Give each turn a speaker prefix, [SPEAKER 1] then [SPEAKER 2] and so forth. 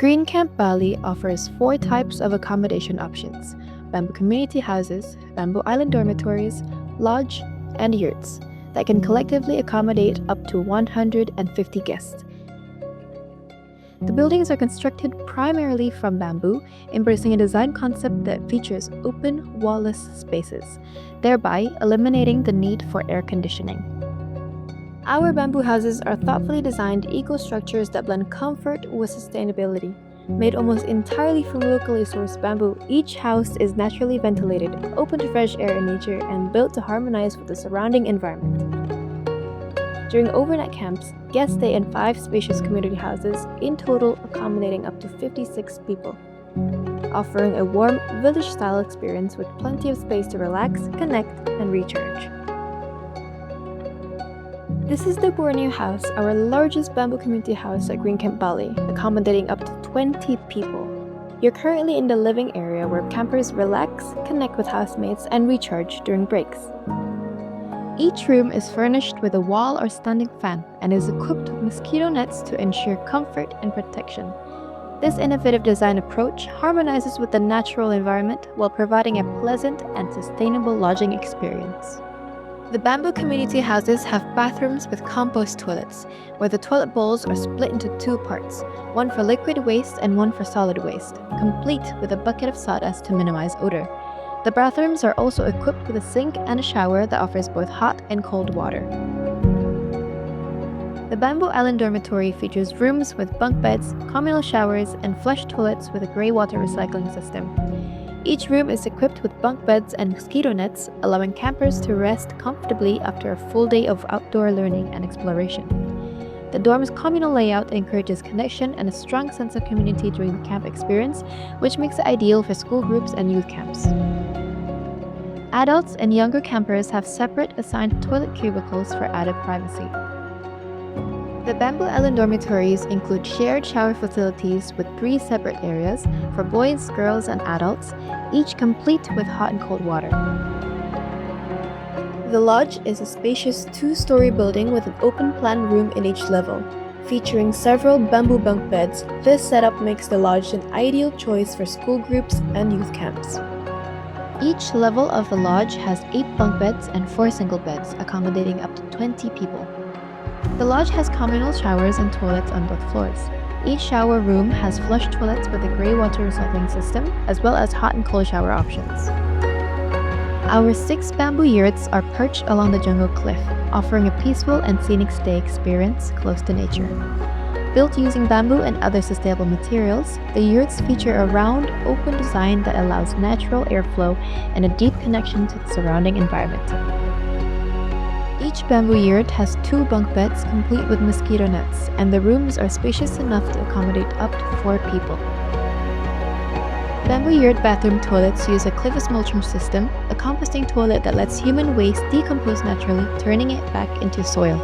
[SPEAKER 1] Green Camp Bali offers 4 types of accommodation options: bamboo community houses, bamboo island dormitories, lodge, and yurts that can collectively accommodate up to 150 guests. The buildings are constructed primarily from bamboo, embracing a design concept that features open, wall-less spaces, thereby eliminating the need for air conditioning. Our bamboo houses are thoughtfully designed eco-structures that blend comfort with sustainability. Made almost entirely from locally sourced bamboo, each house is naturally ventilated, open to fresh air and nature, and built to harmonize with the surrounding environment. During overnight camps, guests stay in 5 spacious community houses, in total accommodating up to 56 people, offering a warm, village-style experience with plenty of space to relax, connect, and recharge. This is the Borneo House, our largest bamboo community house at Green Camp Bali, accommodating up to 20 people. You're currently in the living area where campers relax, connect with housemates, and recharge during breaks. Each room is furnished with a wall or standing fan and is equipped with mosquito nets to ensure comfort and protection. This innovative design approach harmonizes with the natural environment while providing a pleasant and sustainable lodging experience. The bamboo community houses have bathrooms with compost toilets, where the toilet bowls are split into 2 parts, one for liquid waste and one for solid waste, complete with a bucket of sawdust to minimize odor. The bathrooms are also equipped with a sink and a shower that offers both hot and cold water. The Bamboo Island dormitory features rooms with bunk beds, communal showers, and flush toilets with a grey water recycling system. Each room is equipped with bunk beds and mosquito nets, allowing campers to rest comfortably after a full day of outdoor learning and exploration. The dorm's communal layout encourages connection and a strong sense of community during the camp experience, which makes it ideal for school groups and youth camps. Adults and younger campers have separate assigned toilet cubicles for added privacy. The Bamboo Island dormitories include shared shower facilities with 3 separate areas for boys, girls, and adults, each complete with hot and cold water. The lodge is a spacious 2-story building with an open-plan room in each level. Featuring several bamboo bunk beds, this setup makes the lodge an ideal choice for school groups and youth camps. Each level of the lodge has 8 bunk beds and 4 single beds, accommodating up to 20 people. The lodge has communal showers and toilets on both floors. Each shower room has flush toilets with a grey water recycling system, as well as hot and cold shower options. Our 6 bamboo yurts are perched along the jungle cliff, offering a peaceful and scenic stay experience close to nature. Built using bamboo and other sustainable materials, the yurts feature a round, open design that allows natural airflow and a deep connection to the surrounding environment. Each bamboo yurt has 2 bunk beds complete with mosquito nets, and the rooms are spacious enough to accommodate up to 4 people. Bamboo yurt bathroom toilets use a clivus mulching system, a composting toilet that lets human waste decompose naturally, turning it back into soil.